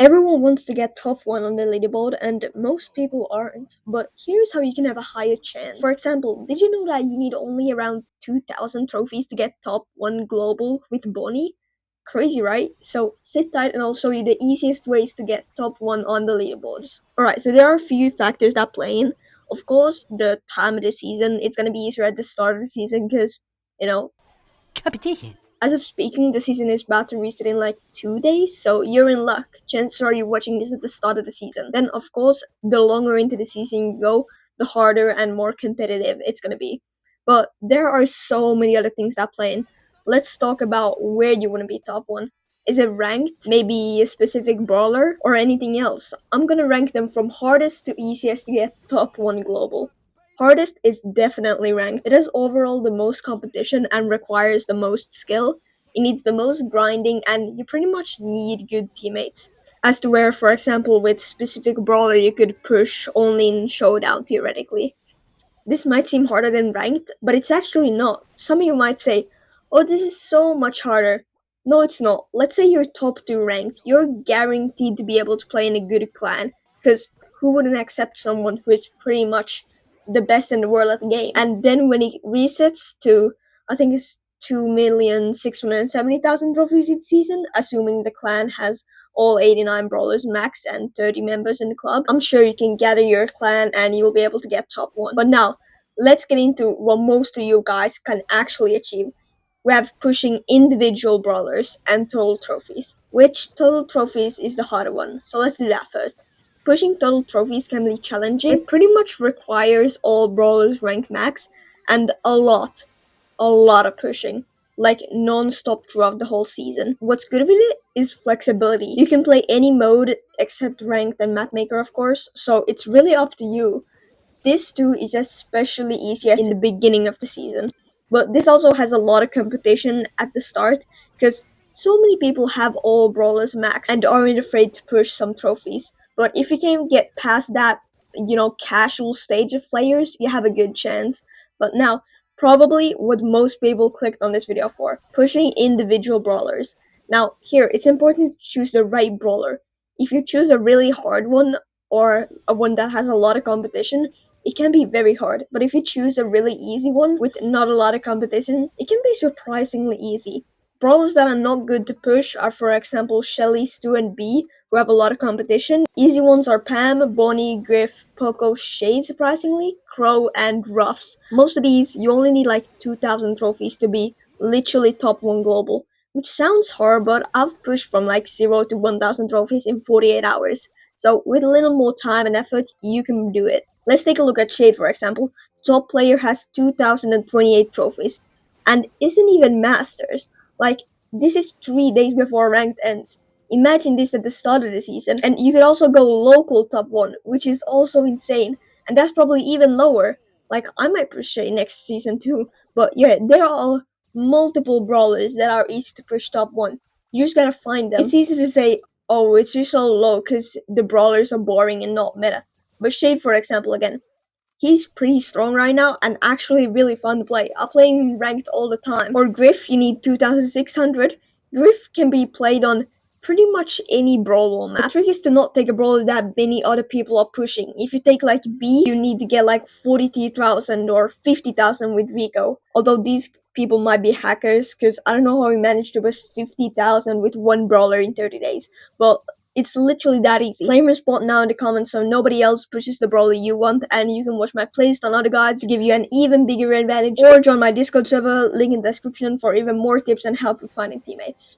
Everyone wants to get top 1 on the leaderboard, and most people aren't. But here's how you can have a higher chance. For example, did you know that you need only around 2,000 trophies to get top 1 global with Bonnie? Crazy, right? So sit tight and I'll show you the easiest ways to get top 1 on the leaderboards. Alright, so there are a few factors that play in. Of course, the time of the season. It's gonna be easier at the start of the season because, you know, Competition. as of speaking, the season is about to reset in like 2 days, so you're in luck. Chances are you're watching this at the start of the season. Then, of course, the longer into the season you go, the harder and more competitive it's gonna be. But there are so many other things that play in. Let's talk about where you want to be top 1. Is it ranked? Maybe a specific brawler? Or anything else? I'm gonna rank them from hardest to easiest to get top 1 global. Hardest is definitely ranked. It has overall the most competition and requires the most skill. It needs the most grinding, and you pretty much need good teammates. As to where, for example, with specific brawler you could push only in showdown theoretically. This might seem harder than ranked, but it's actually not. Some of you might say, oh, this is so much harder. No, it's not. Let's say you're top 2 ranked. You're guaranteed to be able to play in a good clan, because who wouldn't accept someone who is pretty much the best in the world at the game? And then when it resets to, I think it's 2,670,000 trophies each season, assuming the clan has all 89 brawlers max and 30 members in the club, I'm sure you can gather your clan and you'll be able to get top 1. But now, let's get into what most of you guys can actually achieve. We have pushing individual brawlers and total trophies. Which total trophies is the harder one? So let's do that first. Pushing total trophies can be challenging. It pretty much requires all brawlers rank max and a lot of pushing, like non-stop throughout the whole season. What's good with it is flexibility. You can play any mode except ranked and mapmaker, of course, so it's really up to you. This too is especially easy in the beginning of the season, but this also has a lot of competition at the start because so many people have all brawlers max and aren't afraid to push some trophies. But if you can get past that, casual stage of players, you have a good chance. But now, probably what most people clicked on this video for, pushing individual brawlers. Now, here, it's important to choose the right brawler. If you choose a really hard one, or a one that has a lot of competition, it can be very hard. But if you choose a really easy one with not a lot of competition, it can be surprisingly easy. Brawlers that are not good to push are, for example, Shelly, Stu, and B, who have a lot of competition. Easy ones are Pam, Bonnie, Griff, Poco, Shade, surprisingly, Crow, and Ruffs. Most of these, you only need like 2,000 trophies to be literally top 1 global. Which sounds hard, but I've pushed from like 0 to 1,000 trophies in 48 hours. So with a little more time and effort, you can do it. Let's take a look at Shade, for example. Top player has 2,028 trophies and isn't even Masters. Like, this is 3 days before ranked ends. Imagine this at the start of the season. And you could also go local top 1, which is also insane. And that's probably even lower. Like, I might push Shade next season too. But yeah, there are multiple brawlers that are easy to push top 1. You just gotta find them. It's easy to say, oh, it's just so low because the brawlers are boring and not meta. But Shade, for example, again, he's pretty strong right now and actually really fun to play. I play him ranked all the time. Or Griff, you need 2,600. Griff can be played on pretty much any brawler map. The trick is to not take a brawler that many other people are pushing. If you take like B, you need to get like 40,000 or 50,000 with Rico. Although these people might be hackers, because I don't know how he managed to push 50,000 with one brawler in 30 days. But it's literally that easy. Claim your spot now in the comments so nobody else pushes the brawler you want, and you can watch my playlist on other guides to give you an even bigger advantage, or join my Discord server, link in the description for even more tips and help with finding teammates.